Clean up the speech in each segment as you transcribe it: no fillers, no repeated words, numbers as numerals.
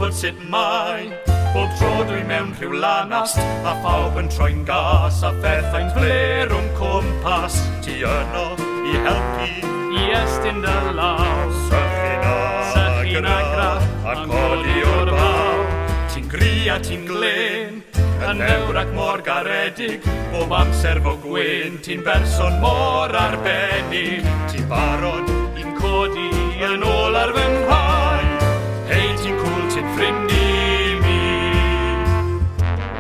gwybod sut mai. Bob tro dwi mewn rhyw lanast, a phawb yn troi'n gas, a phethau'n fler o'n cwmpas. Ti yno i helpu i estyn dy law. Sychyn a graff, a codi o'r baw. Ti'n gri a ti'n glen, yn ewr ac mor garedig. Bob amser fo gwyn, ti'n berson mor arbennig. Ti'n barod i'n codi yn ôl ar fy nhaid. Hei, ti'n cwl, ti'n ffrind i mi.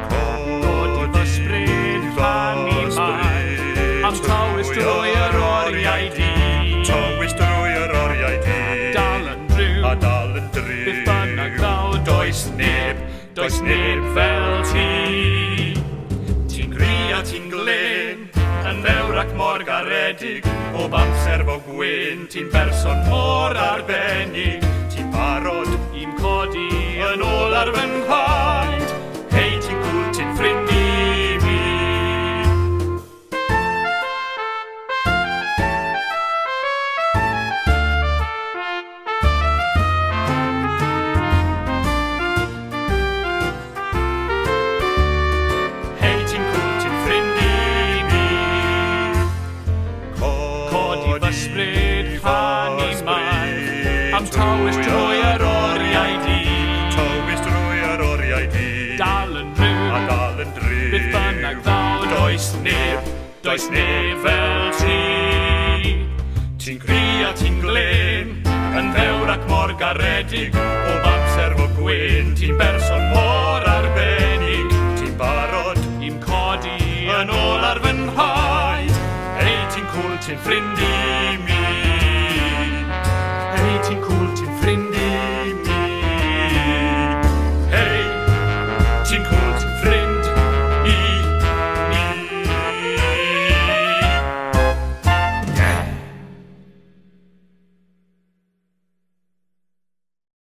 Codi fy sbryd fan i mai, am tawys drwy yr oriau di. Tawys drwy yr oriau di. Dal yn driw, A dal yn driw. bydd bynnag ddaw, does neb fel ti. Ti'n gri a ti'n glen, yn ddewr ac mor garedig. Bob amser fo gwyn, ti'n berson mor arbennig. Ti'n barod i'n codi yn ôl ar fy nhaid. Hei, ti'n cwl, ti'n ffrind i mi. Hei, ti'n cwl, ti'n ffrind i mi. Codi fy sbryd fan i mai, am tawys drwy yr oriau di. Tawys drwy yr oriau di. Dal yn driw, A dal yn driw. bydd bynnag ddaw, does neb fel ti. Ti'n gri a ti'n glen, yn ddewr ac mor garedig. Bob amser fo gwyn, ti'n berson mor arbennig. Ti'n barod i'n codi yn ôl ar fy nhaid. Hei, ti'n cwl, ti'n ffrind i mi. Hei, ti'n cwl, ti'n ffrind